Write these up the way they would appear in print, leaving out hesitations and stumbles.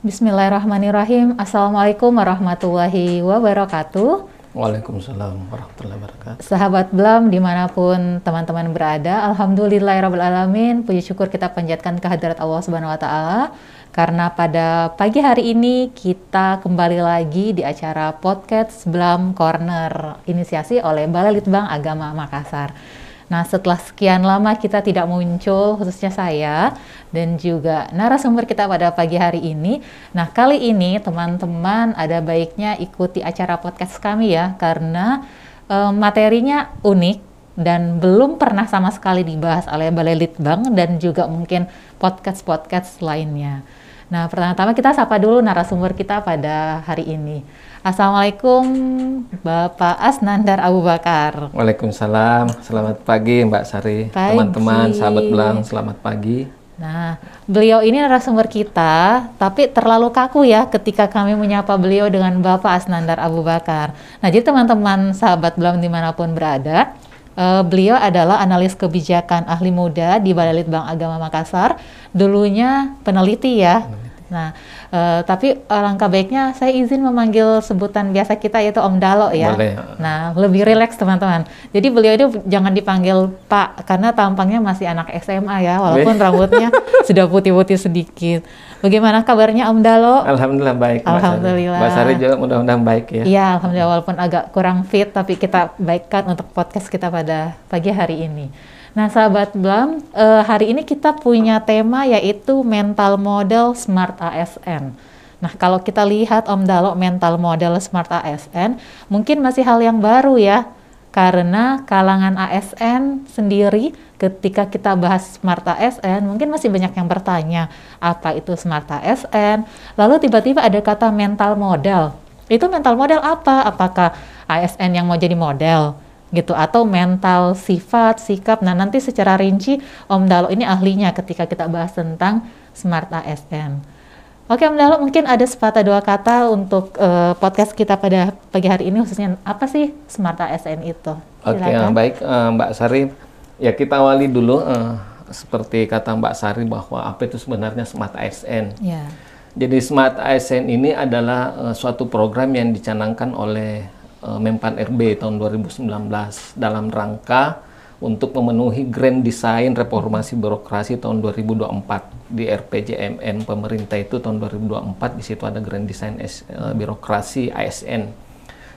Bismillahirrahmanirrahim. Assalamualaikum warahmatullahi wabarakatuh. Waalaikumsalam warahmatullahi wabarakatuh. Sahabat Blam dimanapun teman-teman berada, alhamdulillahirrabbilalamin. Puji syukur kita panjatkan kehadirat Allah Subhanahu Wa Taala. Karena pada pagi hari ini kita kembali lagi di acara podcast Blam Corner, inisiasi oleh Balai Litbang Agama Makassar. Nah, setelah sekian lama kita tidak muncul, khususnya saya dan juga narasumber kita pada pagi hari ini. Nah, kali ini teman-teman ada baiknya ikuti acara podcast kami ya, karena materinya unik dan belum pernah sama sekali dibahas oleh Balai Litbang dan juga mungkin podcast-podcast lainnya. Nah, pertama-tama kita sapa dulu narasumber kita pada hari ini. Assalamualaikum Bapak Asnandar Abu Bakar. Waalaikumsalam, selamat pagi Mbak Sari, teman-teman, sahabat Blam, selamat pagi. Nah, beliau ini narasumber kita, tapi terlalu kaku ya ketika kami menyapa beliau dengan Bapak Asnandar Abu Bakar. Nah, jadi teman-teman sahabat Blam dimanapun berada, beliau adalah analis kebijakan ahli muda di Balai Litbang Agama Makassar, dulunya peneliti ya. Nah, tapi alangkah baiknya saya izin memanggil sebutan biasa kita yaitu Om Dalo ya. Boleh. Nah, lebih rileks teman-teman. Jadi beliau itu jangan dipanggil Pak karena tampangnya masih anak SMA ya, walaupun rambutnya sudah putih-putih sedikit. Bagaimana kabarnya Om Dalo? Alhamdulillah baik. Alhamdulillah. Mbak Sari juga mudah-mudahan baik ya. Iya, alhamdulillah walaupun agak kurang fit tapi kita baikkan untuk podcast kita pada pagi hari ini. Nah, sahabat Blam, hari ini kita punya tema yaitu mental model Smart ASN. Nah, kalau kita lihat Om Dalo mental model Smart ASN, mungkin masih hal yang baru ya, karena kalangan ASN sendiri ketika kita bahas Smart ASN, mungkin masih banyak yang bertanya, apa itu Smart ASN? Lalu tiba-tiba ada kata mental model. Itu mental model apa? Apakah ASN yang mau jadi model? Gitu, atau mental sifat, sikap. Nah, nanti secara rinci Om Dalo ini ahlinya ketika kita bahas tentang Smart ASN. Oke Om Dalo, mungkin ada sepatah dua kata untuk podcast kita pada pagi hari ini, khususnya apa sih Smart ASN itu? Oke, baik Mbak Sari. Ya, kita awali dulu seperti kata Mbak Sari bahwa apa itu sebenarnya Smart ASN. Ya. Jadi Smart ASN ini adalah suatu program yang dicanangkan oleh Menpan RB tahun 2019 dalam rangka untuk memenuhi Grand Design Reformasi Birokrasi tahun 2024 di RPJMN pemerintah itu tahun 2024. Di situ ada Grand Design Birokrasi ASN.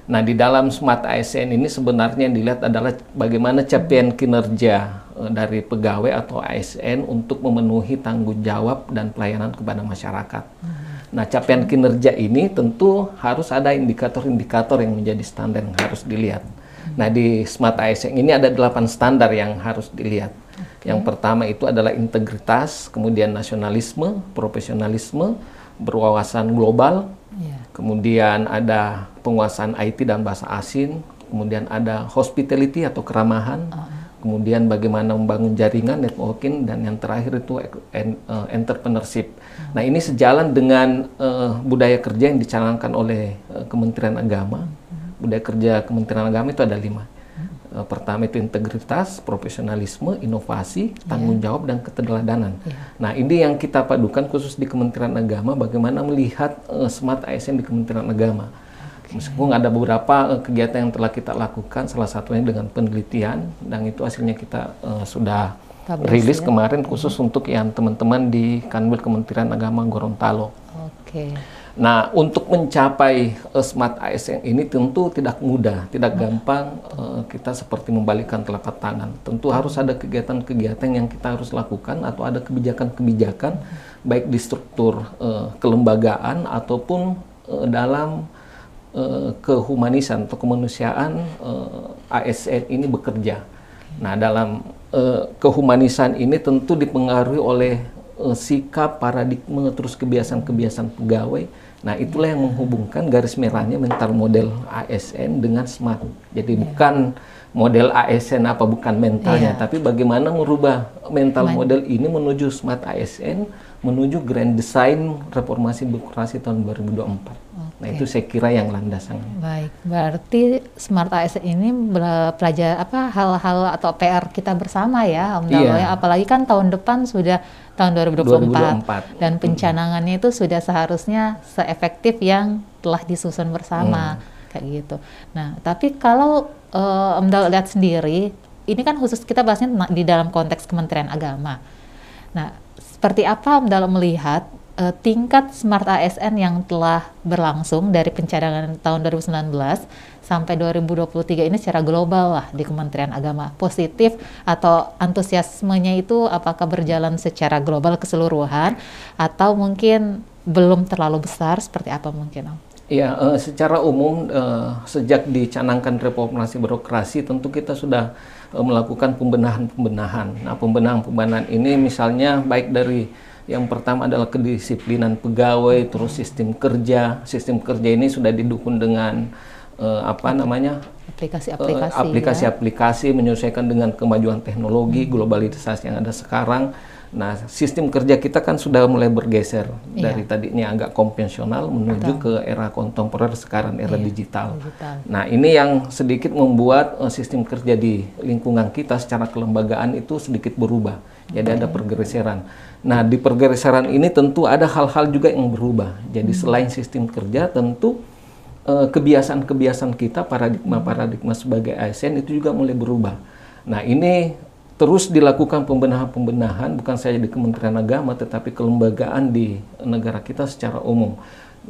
Nah, di dalam Smart ASN ini sebenarnya yang dilihat adalah bagaimana capaian kinerja dari pegawai atau ASN untuk memenuhi tanggung jawab dan pelayanan kepada masyarakat. Nah, capaian kinerja ini tentu harus ada indikator-indikator yang menjadi standar yang harus dilihat. Nah, di Smart ASN ini ada 8 standar yang harus dilihat. Yang pertama itu adalah integritas, kemudian nasionalisme, profesionalisme, berwawasan global, kemudian ada penguasaan IT dan bahasa asing, kemudian ada hospitality atau keramahan, kemudian bagaimana membangun jaringan, networking, dan yang terakhir itu entrepreneurship. Nah, ini sejalan dengan budaya kerja yang dicanangkan oleh Kementerian Agama. Budaya kerja Kementerian Agama itu ada 5. Pertama itu integritas, profesionalisme, inovasi, tanggung jawab, dan keteladanan. Nah, ini yang kita padukan khusus di Kementerian Agama, bagaimana melihat Smart ASN di Kementerian Agama. Meskipun ada beberapa kegiatan yang telah kita lakukan, salah satunya dengan penelitian, dan itu hasilnya kita sudah rilis kemarin khusus untuk yang teman-teman di Kanwil Kementerian Agama Gorontalo. Nah, untuk mencapai Smart ASN ini tentu tidak mudah, tidak gampang kita seperti membalikkan telapak tangan. Tentu harus ada kegiatan-kegiatan yang kita harus lakukan atau ada kebijakan-kebijakan baik di struktur kelembagaan ataupun dalam kehumanisan atau kemanusiaan ASN ini bekerja. Nah, dalam kehumanisan ini tentu dipengaruhi oleh sikap, paradigma, terus kebiasaan-kebiasaan pegawai. Nah, itulah yang menghubungkan garis merahnya mental model ASN dengan Smart. Jadi bukan model ASN apa, bukan mentalnya, tapi bagaimana merubah mental model ini menuju Smart ASN, menuju Grand Design Reformasi Birokrasi tahun 2024. Nah, itu saya kira yang landasannya. Baik, berarti Smart ASN ini belajar hal-hal atau PR kita bersama ya, Om Dalo ya. Apalagi kan tahun depan sudah tahun 2024 dan pencanangannya itu sudah seharusnya seefektif yang telah disusun bersama kayak gitu. Nah, tapi kalau Om Dalo lihat sendiri, ini kan khusus kita bahasnya di dalam konteks Kementerian Agama. Nah, seperti apa Om Dalo melihat tingkat Smart ASN yang telah berlangsung dari pencadangan tahun 2019 sampai 2023 ini secara global lah di Kementerian Agama, positif atau antusiasmenya itu apakah berjalan secara global keseluruhan atau mungkin belum terlalu besar, seperti apa mungkin Om? Ya, secara umum sejak dicanangkan reformasi birokrasi tentu kita sudah melakukan pembenahan-pembenahan. Nah, pembenahan-pembenahan ini misalnya baik dari yang pertama adalah kedisiplinan pegawai, terus sistem kerja. Sistem kerja ini sudah didukung dengan aplikasi-aplikasi menyesuaikan dengan kemajuan teknologi, globalisasi yang ada sekarang. Nah, sistem kerja kita kan sudah mulai bergeser dari tadinya agak konvensional menuju ke era kontemporer, sekarang era digital. Nah, ini yang sedikit membuat sistem kerja di lingkungan kita secara kelembagaan itu sedikit berubah. Jadi ada pergeseran. Nah, di pergeseran ini tentu ada hal-hal juga yang berubah. Jadi selain sistem kerja, tentu kebiasaan-kebiasaan kita, paradigma sebagai ASN itu juga mulai berubah. Nah, ini terus dilakukan pembenahan-pembenahan, bukan saja di Kementerian Agama, tetapi kelembagaan di negara kita secara umum.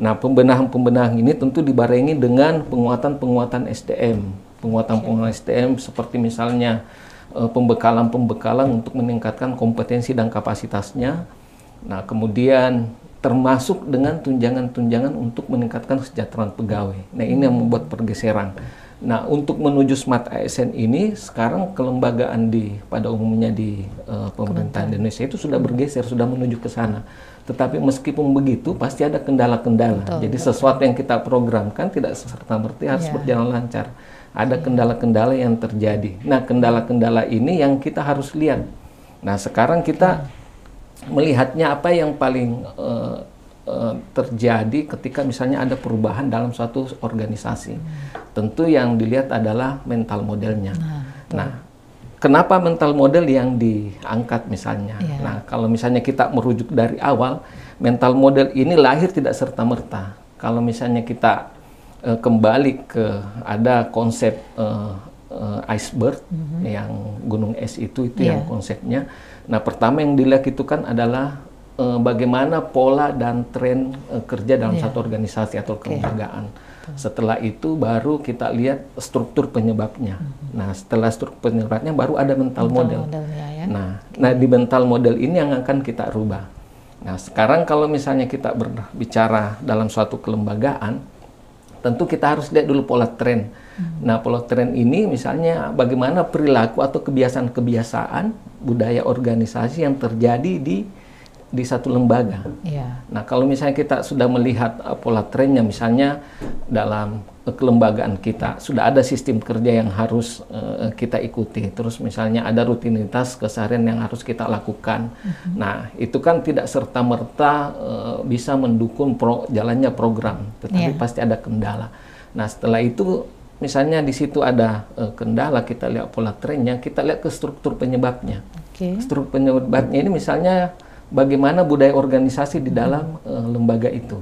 Nah, pembenahan-pembenahan ini tentu dibarengi dengan penguatan-penguatan SDM. Penguatan-penguatan SDM seperti misalnya pembekalan-pembekalan untuk meningkatkan kompetensi dan kapasitasnya. Nah, kemudian termasuk dengan tunjangan-tunjangan untuk meningkatkan kesejahteraan pegawai. Nah, ini yang membuat pergeseran. Nah, untuk menuju Smart ASN ini, sekarang kelembagaan pada umumnya di pemerintahan Indonesia itu sudah bergeser, sudah menuju ke sana. Tetapi meskipun begitu, pasti ada kendala-kendala. Jadi sesuatu yang kita programkan tidak serta-merta harus berjalan lancar. Ada kendala-kendala yang terjadi. Nah, kendala-kendala ini yang kita harus lihat. Nah, sekarang kita melihatnya apa yang paling terjadi ketika misalnya ada perubahan dalam suatu organisasi. Tentu yang dilihat adalah mental modelnya. Nah, kenapa mental model yang diangkat misalnya? Nah, kalau misalnya kita merujuk dari awal, mental model ini lahir tidak serta-merta. Kalau misalnya kita kembali ke ada konsep iceberg yang gunung es itu yang konsepnya. Nah, pertama yang dilihat itu kan adalah bagaimana pola dan tren kerja dalam satu organisasi atau kelembagaan. Setelah itu baru kita lihat struktur penyebabnya. Nah, setelah struktur penyebabnya baru ada mental model. Nah, di mental model ini yang akan kita rubah. Nah, sekarang kalau misalnya kita berbicara dalam suatu kelembagaan, tentu kita harus lihat dulu pola tren. Nah, pola tren ini misalnya bagaimana perilaku atau kebiasaan-kebiasaan budaya organisasi yang terjadi di satu lembaga. Nah, kalau misalnya kita sudah melihat pola trennya, misalnya dalam kelembagaan kita sudah ada sistem kerja yang harus kita ikuti, terus misalnya ada rutinitas keseharian yang harus kita lakukan. Nah, itu kan tidak serta-merta bisa mendukung jalannya program, tetapi pasti ada kendala. Nah, setelah itu misalnya di situ ada kendala, kita lihat pola trennya, kita lihat ke struktur penyebabnya. Struktur penyebabnya ini misalnya bagaimana budaya organisasi di dalam lembaga itu.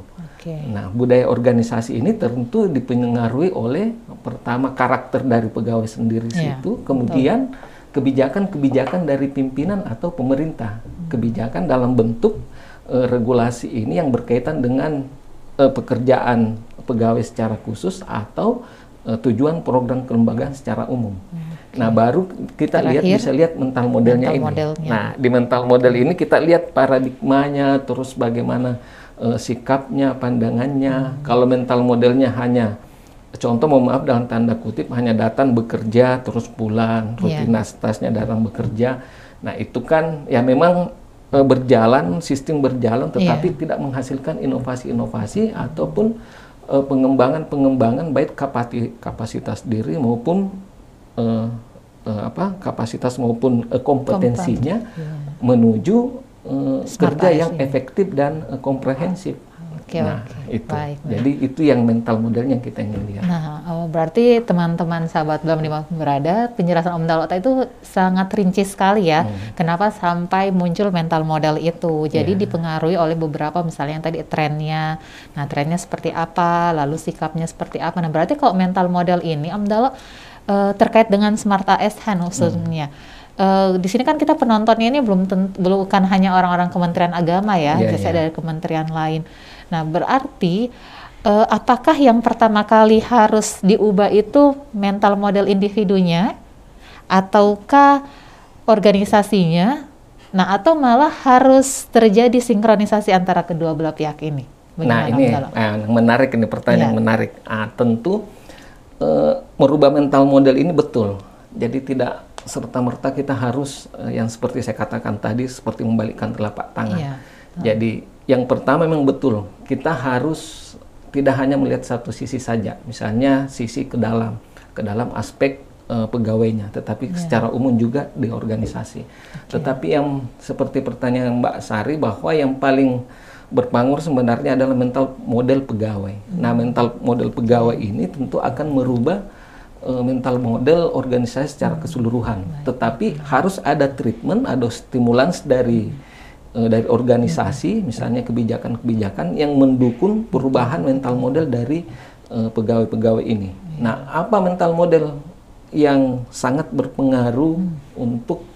Nah, budaya organisasi ini tentu dipengaruhi oleh pertama karakter dari pegawai sendiri situ, kemudian kebijakan-kebijakan dari pimpinan atau pemerintah. Kebijakan dalam bentuk regulasi ini yang berkaitan dengan pekerjaan pegawai secara khusus atau tujuan program kelembagaan secara umum. Nah, baru kita bisa lihat mental modelnya ini. Nah, di mental model ini kita lihat paradigmanya, terus bagaimana sikapnya, pandangannya. Kalau mental modelnya hanya, contoh mohon maaf dalam tanda kutip, hanya datang bekerja, terus pulang, rutinitasnya datang bekerja. Nah, itu kan ya memang berjalan, sistem berjalan, tetapi tidak menghasilkan inovasi-inovasi ataupun pengembangan-pengembangan baik kapasitas diri maupun kapasitas maupun kompetensinya menuju kerja yang efektif dan komprehensif. Nah, oke. itu. Baik. Jadi itu yang mental modelnya yang kita ingin lihat. Nah, berarti teman-teman sahabat Blam dimanapun berada, penjelasan Om Dalota itu sangat rinci sekali ya. Kenapa sampai muncul mental model itu? Jadi dipengaruhi oleh beberapa, misalnya yang tadi trennya. Nah, trennya seperti apa, lalu sikapnya seperti apa. Nah, berarti kalau mental model ini, Om Dalot, terkait dengan Smart ASN khususnya. Di sini kan kita penontonnya ini bukan hanya orang-orang Kementerian Agama ya, bisa dari kementerian lain. Nah, berarti apakah yang pertama kali harus diubah itu mental model individunya, ataukah organisasinya? Nah, atau malah harus terjadi sinkronisasi antara kedua belah pihak ini? Nah, ini menarik, ini pertanyaan menarik. Tentu merubah mental model ini betul. Jadi tidak serta-merta kita harus yang seperti saya katakan tadi, seperti membalikkan telapak tangan. Jadi yang pertama memang betul, kita harus tidak hanya melihat satu sisi saja, misalnya sisi ke dalam aspek pegawainya, tetapi secara umum juga di organisasi. Tetapi yang seperti pertanyaan Mbak Sari, bahwa yang paling berpengaruh sebenarnya adalah mental model pegawai. Nah, mental model pegawai ini tentu akan merubah mental model organisasi secara keseluruhan. Tetapi harus ada treatment, ada stimulans dari organisasi, misalnya kebijakan-kebijakan yang mendukung perubahan mental model dari pegawai-pegawai ini. Nah, apa mental model yang sangat berpengaruh untuk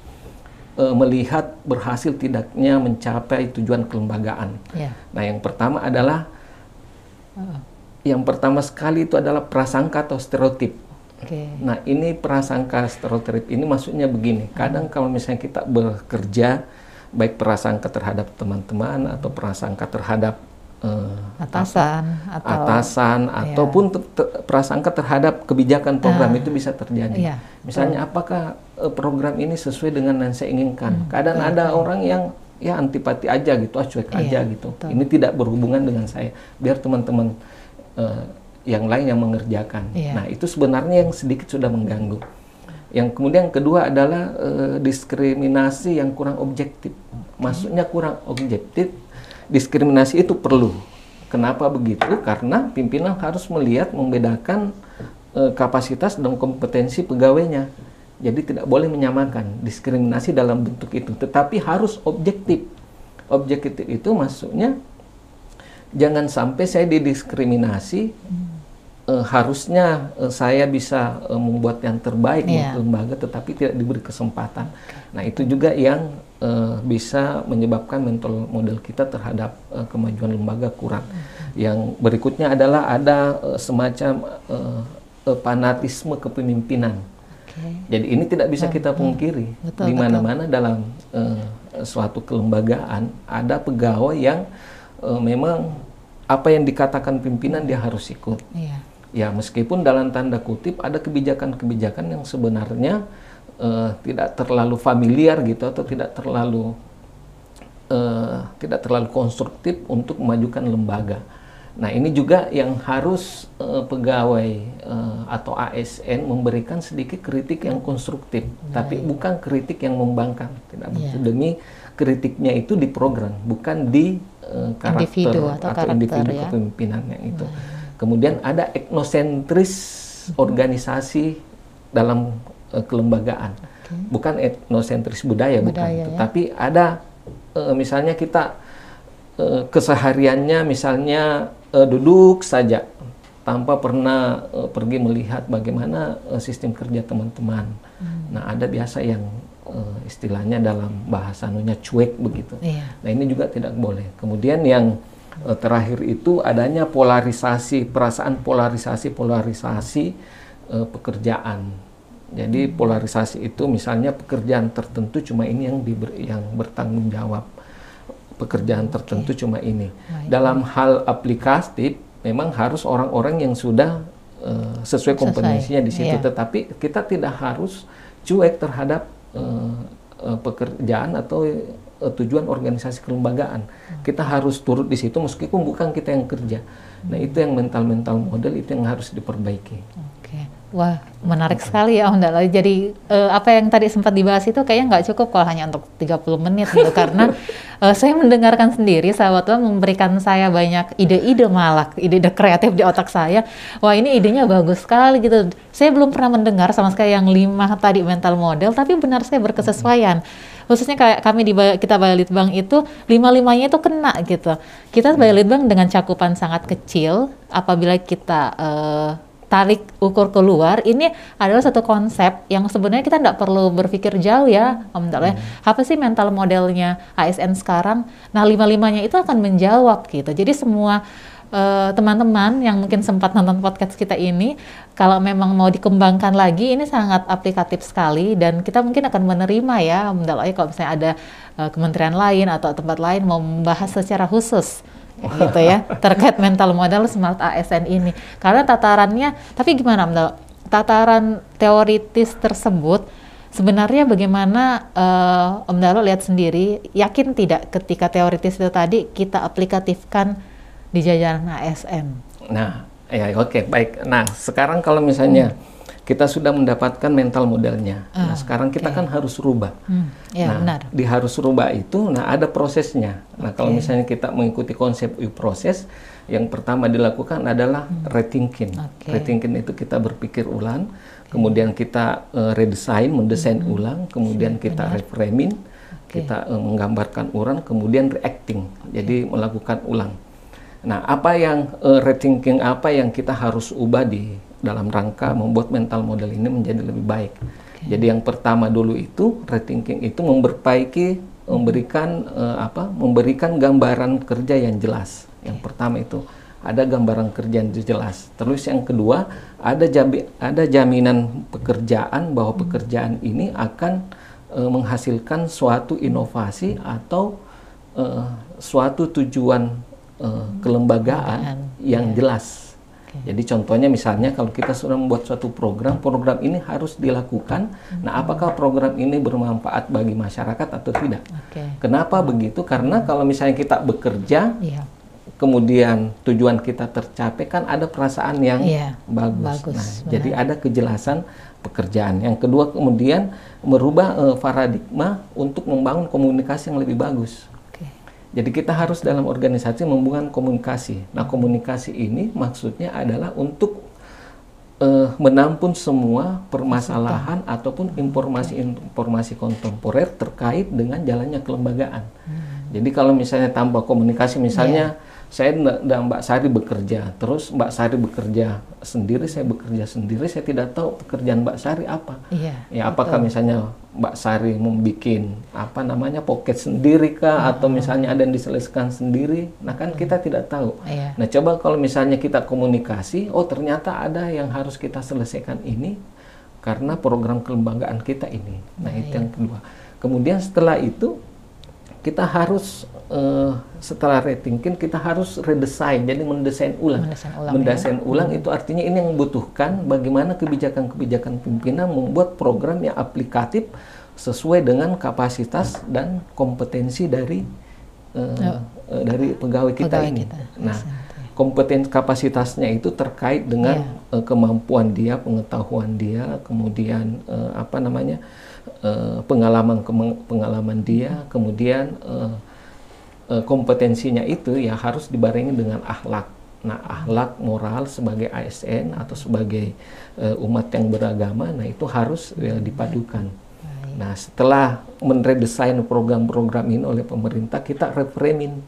melihat berhasil tidaknya mencapai tujuan kelembagaan? Nah, yang pertama adalah yang pertama sekali itu adalah prasangka atau stereotip. Nah, ini prasangka stereotip ini maksudnya begini. Kadang kalau misalnya kita bekerja, baik prasangka terhadap teman-teman atau prasangka terhadap atasan ataupun prasangka terhadap kebijakan program itu bisa terjadi. Misalnya apakah program ini sesuai dengan yang saya inginkan? Kadang ada orang yang ya antipati aja gitu, cuek aja gitu. Ini tidak berhubungan dengan saya. Biar teman-teman yang lain yang mengerjakan. Nah, itu sebenarnya yang sedikit sudah mengganggu. Yang kemudian kedua adalah diskriminasi yang kurang objektif. Maksudnya kurang objektif, diskriminasi itu perlu. Kenapa begitu? Karena pimpinan harus melihat, membedakan kapasitas dan kompetensi pegawainya. Jadi tidak boleh menyamakan diskriminasi dalam bentuk itu. Tetapi harus objektif. Objektif itu maksudnya jangan sampai saya didiskriminasi. Harusnya saya bisa membuat yang terbaik untuk lembaga, tetapi tidak diberi kesempatan. Nah, itu juga yang bisa menyebabkan mental model kita terhadap kemajuan lembaga kurang. Yang berikutnya adalah ada semacam fanatisme kepemimpinan. Jadi ini tidak bisa kita pungkiri. Di mana-mana dalam suatu kelembagaan ada pegawai yang memang apa yang dikatakan pimpinan dia harus ikut. Ya, meskipun dalam tanda kutip ada kebijakan-kebijakan yang sebenarnya tidak terlalu familiar gitu, atau tidak terlalu konstruktif untuk memajukan lembaga. Nah, ini juga yang harus pegawai atau ASN memberikan sedikit kritik yang konstruktif, tapi bukan kritik yang membangkang. Tidak demi kritiknya itu di program, bukan di karakter atau individu kepemimpinannya itu. Kemudian ada etnosentris organisasi dalam kelembagaan, bukan etnosentris budaya, bukan. Tapi ada misalnya kita kesehariannya misalnya duduk saja tanpa pernah pergi melihat bagaimana sistem kerja teman-teman. Nah, ada biasa yang istilahnya dalam bahasa nunya cuek begitu. Nah, ini juga tidak boleh. Kemudian yang terakhir itu adanya polarisasi, perasaan polarisasi pekerjaan. Jadi polarisasi itu misalnya pekerjaan tertentu cuma ini yang bertanggung jawab. Pekerjaan tertentu cuma ini. Dalam hal aplikatif memang harus orang-orang yang sudah sesuai kompetensinya di situ, tetapi kita tidak harus cuek terhadap pekerjaan atau tujuan organisasi kelembagaan. Kita harus turut di situ meskipun bukan kita yang kerja. Nah, itu yang mental model itu yang harus diperbaiki. Wah, menarik sekali ya Om Dalal. Jadi apa yang tadi sempat dibahas itu kayaknya nggak cukup kalau hanya untuk 30 menit gitu. Karena saya mendengarkan sendiri, sahabat Tuhan memberikan saya banyak ide-ide, malah ide-ide kreatif di otak saya. Wah, ini idenya bagus sekali gitu. Saya belum pernah mendengar sama sekali yang 5 tadi mental model, tapi benar saya berkesesuaian. Khususnya kayak kami kita Balitbang itu 5-5-nya itu kena gitu. Kita Balitbang dengan cakupan sangat kecil, apabila kita tarik ukur keluar, ini adalah satu konsep yang sebenarnya kita tidak perlu berpikir jauh ya Om Dalal. Apa sih mental modelnya ASN sekarang? Nah 5-5-nya itu akan menjawab gitu. Jadi semua teman-teman yang mungkin sempat nonton podcast kita ini, kalau memang mau dikembangkan lagi, ini sangat aplikatif sekali dan kita mungkin akan menerima ya Om Dalal, kalau misalnya ada kementerian lain atau tempat lain mau membahas secara khusus gitu ya terkait mental model Smart ASN ini. Karena tatarannya, tapi gimana Om Dalal? Tataran teoritis tersebut sebenarnya bagaimana Om Dalal lihat sendiri, yakin tidak ketika teoritis itu tadi kita aplikatifkan di jajaran ASN? Nah, ya oke, baik. Nah, sekarang kalau misalnya kita sudah mendapatkan mental modelnya, nah sekarang kita kan harus rubah. Ya, nah, benar. di harus rubah itu, nah ada prosesnya. Nah, kalau misalnya kita mengikuti konsep proses, yang pertama dilakukan adalah rethinking. Rethinking itu kita berpikir ulang, kemudian kita mendesain ulang, kemudian kita reframing, kita menggambarkan ulang, kemudian reacting. Jadi melakukan ulang. Nah, apa yang rethinking apa yang kita harus ubah di dalam rangka membuat mental model ini menjadi lebih baik. Jadi yang pertama dulu itu rethinking itu memberikan gambaran kerja yang jelas. Yang pertama itu ada gambaran kerja yang jelas. Terus yang kedua ada jaminan pekerjaan bahwa pekerjaan ini akan menghasilkan suatu inovasi atau suatu tujuan kelembagaan yang jelas. Jadi contohnya misalnya kalau kita sudah membuat suatu program ini harus dilakukan. Nah, apakah program ini bermanfaat bagi masyarakat atau tidak? Kenapa begitu? Karena kalau misalnya kita bekerja, kemudian tujuan kita tercapai, kan ada perasaan yang bagus. Nah, jadi ada kejelasan pekerjaan. Yang kedua kemudian merubah paradigma untuk membangun komunikasi yang lebih bagus. Jadi kita harus dalam organisasi membangun komunikasi. Nah, komunikasi ini maksudnya adalah untuk menampung semua permasalahan ataupun informasi-informasi kontemporer terkait dengan jalannya kelembagaan. Jadi kalau misalnya tanpa komunikasi, misalnya saya dan Mbak Sari bekerja, terus Mbak Sari bekerja sendiri, saya bekerja sendiri, saya tidak tahu pekerjaan Mbak Sari apa. Ya, apakah misalnya Mbak Sari membuat pocket sendiri kah, atau misalnya ada yang diselesaikan sendiri, nah kan kita tidak tahu. Nah, coba kalau misalnya kita komunikasi, oh ternyata ada yang harus kita selesaikan ini karena program kelembagaan kita ini. Nah, itu yang kedua. Kemudian setelah itu kita harus setelah rethinking kita harus redesign, jadi mendesain ulang. Mendesain ulang itu artinya ini yang membutuhkan bagaimana kebijakan-kebijakan pimpinan membuat program yang aplikatif sesuai dengan kapasitas dan kompetensi dari pegawai kita ini. Nah, kompetensi kapasitasnya itu terkait dengan kemampuan dia, pengetahuan dia, kemudian pengalaman dia, kemudian kompetensinya itu ya harus dibarengi dengan akhlak. Nah, akhlak moral sebagai ASN atau sebagai umat yang beragama, nah itu harus dipadukan. Nah, setelah meredesain program-program ini oleh pemerintah, kita reframing.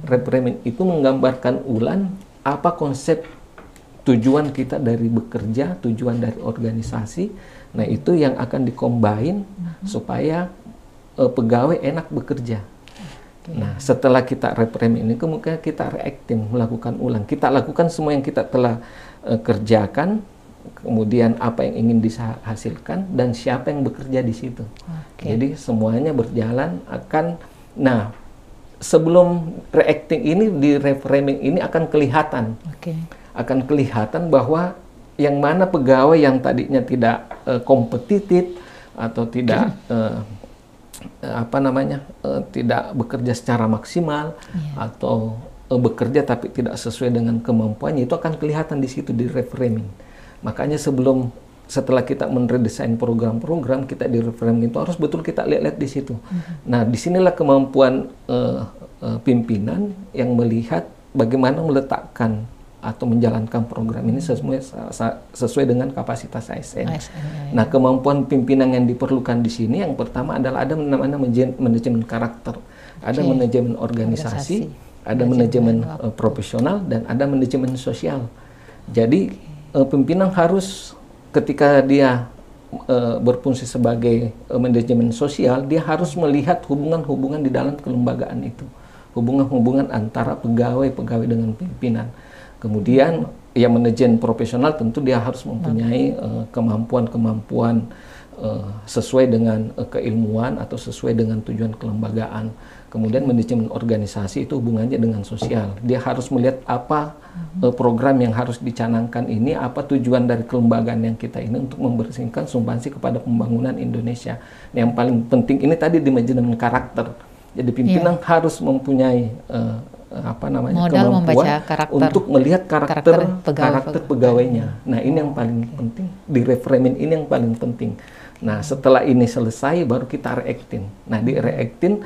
Reframing itu menggambarkan ulang apa konsep tujuan kita dari bekerja, tujuan dari organisasi. Nah, itu yang akan dikombin supaya pegawai enak bekerja. Nah, setelah kita reframing ini, kemudian kita reacting, melakukan ulang. Kita lakukan semua yang kita telah kerjakan, kemudian apa yang ingin dihasilkan, dan siapa yang bekerja di situ. Jadi semuanya berjalan akan. Nah, sebelum reacting ini, di reframing ini akan kelihatan. Akan kelihatan bahwa yang mana pegawai yang tadinya tidak kompetitif atau tidak tidak bekerja secara maksimal, atau bekerja tapi tidak sesuai dengan kemampuannya, itu akan kelihatan di situ di reframing. Makanya sebelum setelah kita meredesain program-program kita di reframe itu harus betul kita lihat-lihat di situ. Nah, disinilah kemampuan pimpinan yang melihat bagaimana meletakkan atau menjalankan program ini sesuai dengan kapasitas ASN. Nah, kemampuan pimpinan yang diperlukan di sini yang pertama adalah ada namanya manajemen karakter, ada manajemen organisasi, ada manajemen profesional, dan ada manajemen sosial. Jadi pimpinan harus ketika dia berfungsi sebagai manajemen sosial, dia harus melihat hubungan-hubungan di dalam kelembagaan itu, hubungan-hubungan antara pegawai dengan pimpinan. Kemudian ya manajemen profesional tentu dia harus mempunyai kemampuan-kemampuan sesuai dengan keilmuan atau sesuai dengan tujuan kelembagaan. Kemudian manajemen organisasi itu hubungannya dengan sosial. Dia harus melihat apa program yang harus dicanangkan ini, apa tujuan dari kelembagaan yang kita ini untuk membersihkan sumbangsi kepada pembangunan Indonesia. Yang paling penting ini tadi di manajemen karakter. Jadi pimpinan harus mempunyai kemampuan untuk melihat karakter pegawainya. Nah, ini yang paling penting, di reframing ini yang paling penting. Nah, setelah ini selesai baru kita reactin. Nah, di reactin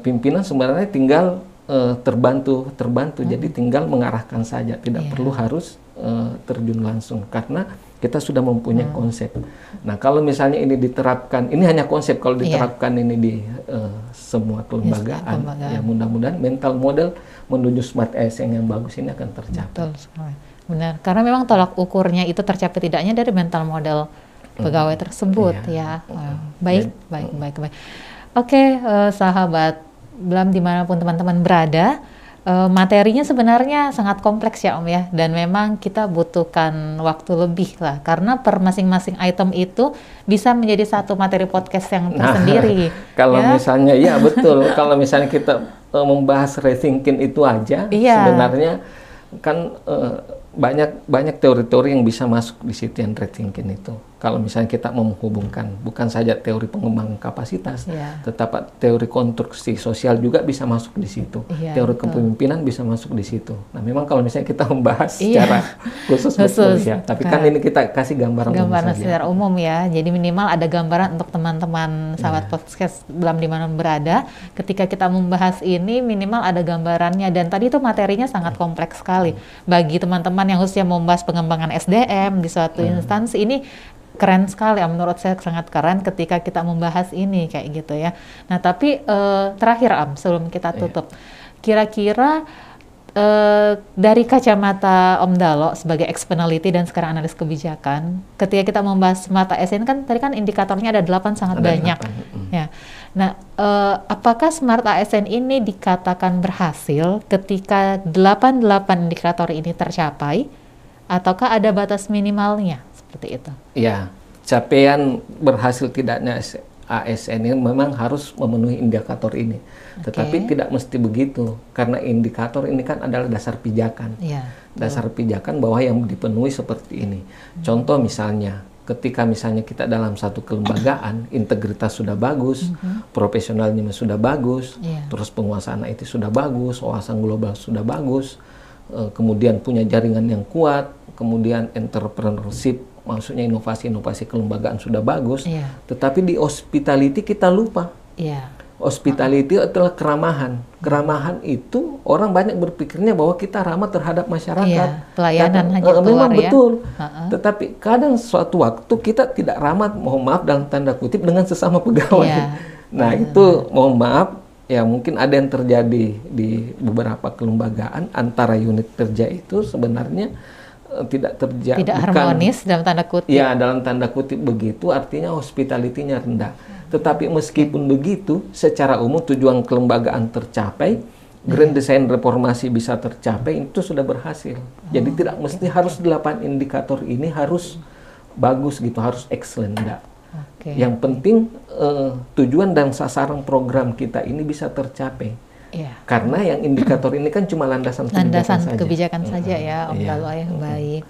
pimpinan sebenarnya tinggal terbantu. Jadi tinggal mengarahkan saja, tidak perlu harus terjun langsung karena kita sudah mempunyai konsep. Nah, kalau misalnya ini diterapkan, ini hanya konsep, kalau diterapkan ini di semua kelembagaan, ya mudah-mudahan mental model menuju smart ASN yang bagus ini akan tercapai. Betul sekali. Benar, karena memang tolak ukurnya itu tercapai tidaknya dari mental model pegawai tersebut ya. Baik. Oke, sahabat Blam dimanapun teman-teman berada, materinya sebenarnya sangat kompleks ya Om ya, dan memang kita butuhkan waktu lebih lah, karena per masing-masing item itu bisa menjadi satu materi podcast yang tersendiri. Kalau misalnya, ya betul, kalau misalnya kita membahas rethinking itu aja, sebenarnya kan banyak teori-teori yang bisa masuk di situ yang rethinking itu. Kalau misalnya kita menghubungkan bukan saja teori pengembangan kapasitas, tetapi teori konstruksi sosial juga bisa masuk di situ. Teori kepemimpinan bisa masuk di situ. Nah, memang kalau misalnya kita membahas secara khusus ya, tapi kan ini kita kasih gambaran secara umum ya. Jadi minimal ada gambaran untuk teman-teman sahabat podcast Blam di mana berada. Ketika kita membahas ini minimal ada gambarannya, dan tadi itu materinya sangat kompleks sekali. Bagi teman-teman yang khususnya membahas pengembangan SDM di suatu instansi, ini keren sekali ya, menurut saya sangat keren ketika kita membahas ini kayak gitu ya. Nah, tapi terakhir sebelum kita tutup, kira-kira dari kacamata Om Dalo sebagai ex-peneliti dan sekarang analis kebijakan, ketika kita membahas smart ASN kan tadi kan indikatornya ada 8 sangat banyak. Ya. Nah, apakah smart ASN ini dikatakan berhasil ketika 8 indikator ini tercapai, ataukah ada batas minimalnya? Seperti itu. Ya, capaian berhasil tidaknya ASN ini memang harus memenuhi indikator ini. Tetapi tidak mesti begitu, karena indikator ini kan adalah dasar pijakan. Dasar pijakan bahwa yang dipenuhi seperti ini. Contoh misalnya, ketika misalnya kita dalam satu kelembagaan, integritas sudah bagus, profesionalnya sudah bagus, terus penguasaan IT sudah bagus, wawasan global sudah bagus, kemudian punya jaringan yang kuat, kemudian entrepreneurship, maksudnya inovasi-inovasi kelembagaan sudah bagus, tetapi di hospitality kita lupa. Hospitality adalah keramahan. Keramahan itu orang banyak berpikirnya bahwa kita ramah terhadap masyarakat. Pelayanan hanya keluar memang betul. Tetapi kadang suatu waktu kita tidak ramah, mohon maaf dalam tanda kutip, dengan sesama pegawai. Nah, itu mohon maaf, ya mungkin ada yang terjadi di beberapa kelembagaan antara unit kerja itu sebenarnya tidak harmonis dalam tanda kutip. Ya, dalam tanda kutip begitu, artinya hospitality-nya rendah. Tetapi meskipun begitu, secara umum tujuan kelembagaan tercapai, grand design reformasi bisa tercapai, itu sudah berhasil. Jadi tidak mesti harus 8 indikator ini harus bagus gitu, harus excellent, enggak. Yang penting tujuan dan sasaran program kita ini bisa tercapai. Karena yang indikator ini kan cuma landasan kebijakan saja ya Om Dalo ya. Baik,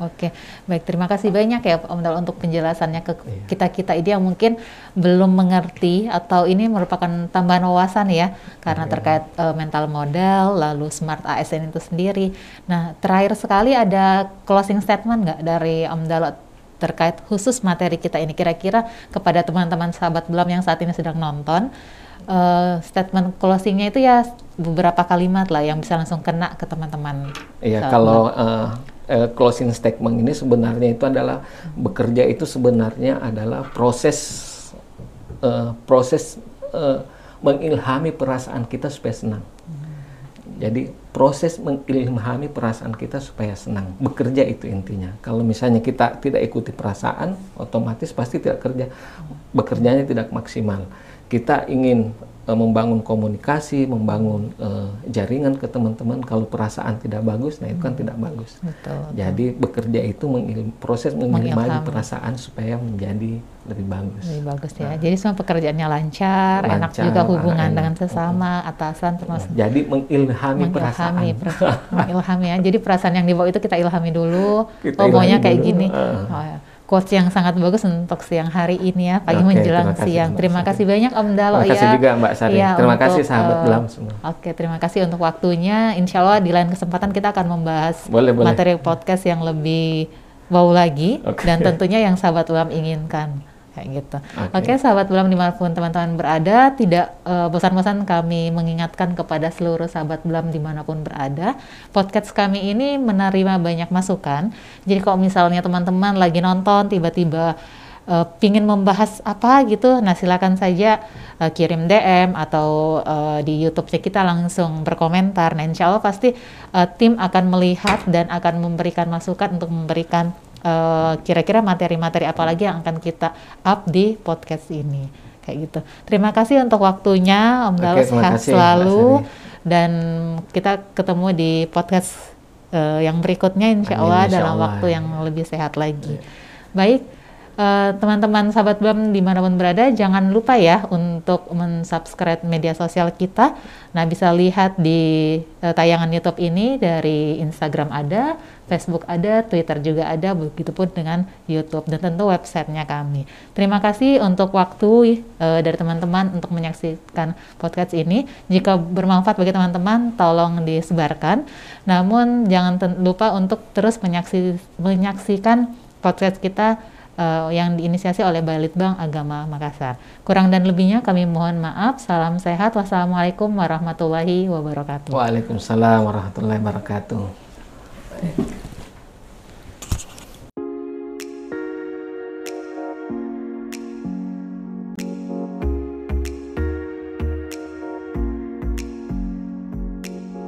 baik, terima kasih banyak ya Om Dalo untuk penjelasannya ke kita ini yang mungkin belum mengerti, atau ini merupakan tambahan wawasan ya, karena terkait mental model lalu smart ASN itu sendiri. Nah, terakhir sekali ada closing statement nggak dari Om Dalo terkait khusus materi kita ini. Kira-kira kepada teman-teman sahabat Belam yang saat ini sedang nonton, statement closingnya itu ya beberapa kalimat lah yang bisa langsung kena ke teman-teman. Iya, kalau closing statement ini sebenarnya itu adalah bekerja itu sebenarnya adalah proses mengilhami perasaan kita supaya senang. Jadi proses mengilhami perasaan kita supaya senang. Bekerja itu intinya. Kalau misalnya kita tidak ikuti perasaan, otomatis pasti tidak kerja. Bekerjanya tidak maksimal. Kita ingin membangun komunikasi, membangun jaringan ke teman-teman. Kalau perasaan tidak bagus, nah itu kan tidak bagus. Betul. Jadi bekerja itu proses mengilhami perasaan supaya menjadi lebih bagus. Lebih bagus ya. Jadi semua pekerjaannya lancar, enak juga hubungan dengan sesama, atasan termasuk. Jadi mengilhami perasaan. Mengilhami ya. Jadi perasaan yang dibawa itu kita ilhami dulu. Maunya kayak gini. Oh, ya. Quotes yang sangat bagus untuk siang hari ini ya, pagi menjelang siang. Terima kasih banyak Om Dalo ya. Terima kasih juga Mbak Sari. Ya, terima kasih sahabat Belam semua. Oke, terima kasih untuk waktunya. Insya Allah di lain kesempatan kita akan membahas materi podcast yang lebih wow lagi dan tentunya yang sahabat Belam inginkan. Kayak gitu. Oke, sahabat Belam dimanapun teman-teman berada, tidak bosan-bosan kami mengingatkan kepada seluruh sahabat Belam dimanapun berada, podcast kami ini menerima banyak masukan. Jadi kalau misalnya teman-teman lagi nonton tiba-tiba pingin membahas apa gitu, nah silakan saja kirim DM atau di YouTube-nya kita langsung berkomentar. Nah insya Allah pasti tim akan melihat dan akan memberikan masukan untuk memberikan kira-kira materi-materi apa lagi yang akan kita up di podcast ini, kayak gitu. Terima kasih untuk waktunya Om Dalo, sehat selalu dan kita ketemu di podcast yang berikutnya insya Allah dalam waktu yang lebih sehat lagi. Baik, teman-teman sahabat Belam dimanapun berada, jangan lupa ya untuk mensubscribe media sosial kita. Nah bisa lihat di tayangan YouTube ini dari Instagram ada, Facebook ada, Twitter juga ada, begitupun dengan YouTube dan tentu websitenya kami. Terima kasih untuk waktu dari teman-teman untuk menyaksikan podcast ini. Jika bermanfaat bagi teman-teman, tolong disebarkan. Namun jangan lupa untuk terus menyaksikan podcast kita yang diinisiasi oleh Balitbang Agama Makassar. Kurang dan lebihnya kami mohon maaf. Salam sehat. Wassalamualaikum warahmatullahi wabarakatuh. Waalaikumsalam warahmatullahi wabarakatuh.